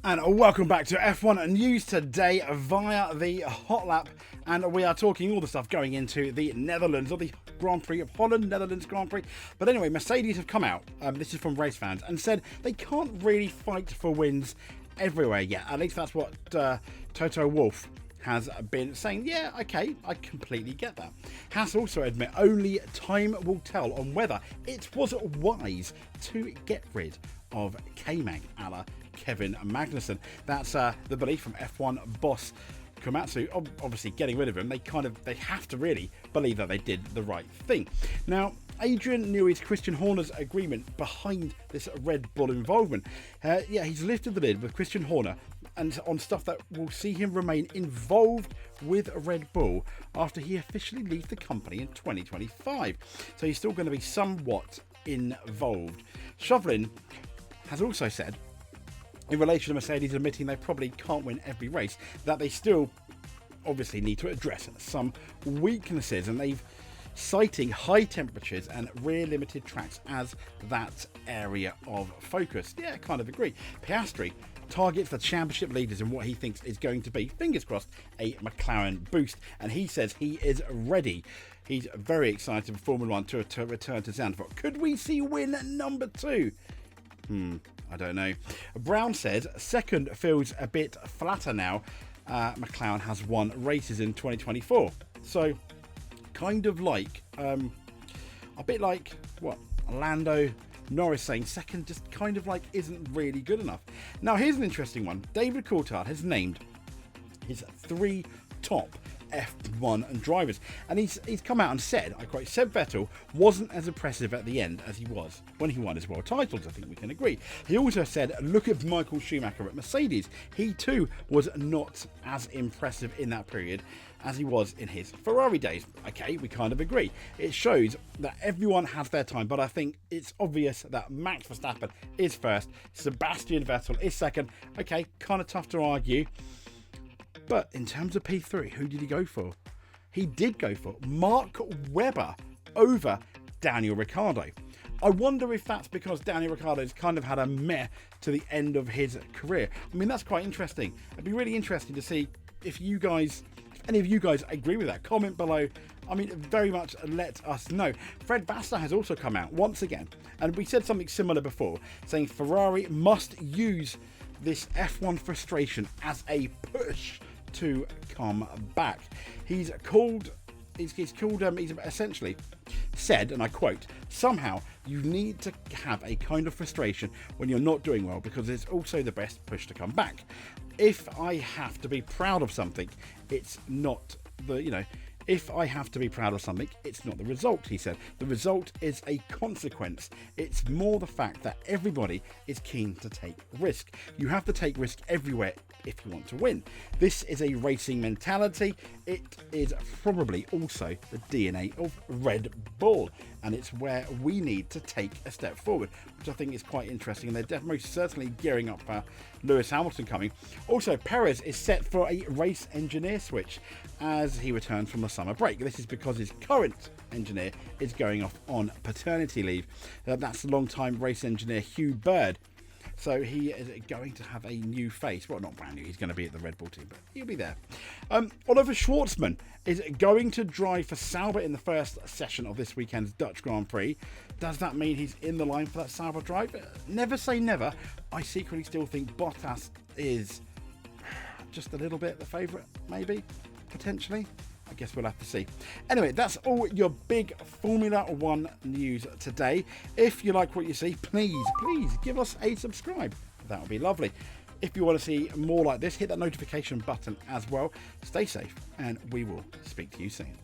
And welcome back to F1 News today via the Hot Lap, and we are talking all the stuff going into the Netherlands, or the Grand Prix of Holland, Netherlands Grand Prix. But anyway, Mercedes have come out, this is from race fans, and said they can't really fight for wins everywhere yet. At least that's what Toto Wolff has been saying. Yeah, okay, I completely get that. Haas also admit only time will tell on whether it was wise to get rid of K-Mag a la Kevin Magnussen. That's the belief from F1 boss Komatsu. Obviously getting rid of him, they have to really believe that they did the right thing. Now, Adrian Newey's Christian Horner's agreement behind this Red Bull involvement. He's lifted the lid with Christian Horner and on stuff that will see him remain involved with Red Bull after he officially leaves the company in 2025. So he's still going to be somewhat involved. Chauvelin has also said, in relation to Mercedes admitting they probably can't win every race, that they still obviously need to address some weaknesses, and they've citing high temperatures and rear limited tracks as that area of focus. Yeah, I kind of agree. Piastri targets the championship leaders in what he thinks is going to be, fingers crossed, a McLaren boost, and he says he is ready. He's very excited for Formula 1 to return to Zandvoort. Could we see win number 2? I don't know. Brown says second feels a bit flatter now. McLaren has won races in 2024. So, kind of like, a bit like, Lando Norris saying second just kind of like isn't really good enough. Now, here's an interesting one. David Coulthard has named his 3 top F1 drivers, and he's come out and said, I quote, Seb Vettel wasn't as impressive at the end as he was when he won his world titles. I think we can agree. He also said, look at Michael Schumacher at Mercedes. He too was not as impressive in that period as he was in his Ferrari days. Okay, we kind of agree. It shows that everyone has their time, but I think it's obvious that Max Verstappen is first, Sebastian Vettel is second. Okay, kind of tough to argue. But in terms of P3, who did he go for? He did go for Mark Webber over Daniel Ricciardo. I wonder if that's because Daniel Ricciardo's kind of had a meh to the end of his career. I mean, that's quite interesting. It'd be really interesting to see if any of you guys agree with that. Comment below. I mean, very much let us know. Fred Vassar has also come out once again, and we said something similar before, saying Ferrari must use this F1 frustration as a push to come back. He's essentially said, and I quote, somehow you need to have a kind of frustration when you're not doing well, because it's also the best push to come back. If I have to be proud of something, it's not if I have to be proud of something, it's not the result, he said. The result is a consequence. It's more the fact that everybody is keen to take risk. You have to take risk everywhere if you want to win. This is a racing mentality. It is probably also the DNA of Red Bull, and it's where we need to take a step forward, which I think is quite interesting, and they're most certainly gearing up for Lewis Hamilton coming. Also, Perez is set for a race engineer switch as he returns from the summer break. This is because his current engineer is going off on paternity leave. That's long-time race engineer Hugh Bird. So he is going to have a new face. Well, not brand new. He's going to be at the Red Bull team, but he'll be there. Oliver Schwartzman is going to drive for Sauber in the first session of this weekend's Dutch Grand Prix. Does that mean he's in the line for that Sauber drive? Never say never. I secretly still think Bottas is just a little bit the favourite, maybe, potentially. I guess we'll have to see. Anyway, that's all your big Formula 1 news today. If you like what you see, please give us a subscribe. That would be lovely. If you want to see more like this, hit that notification button as well. Stay safe, and we will speak to you soon.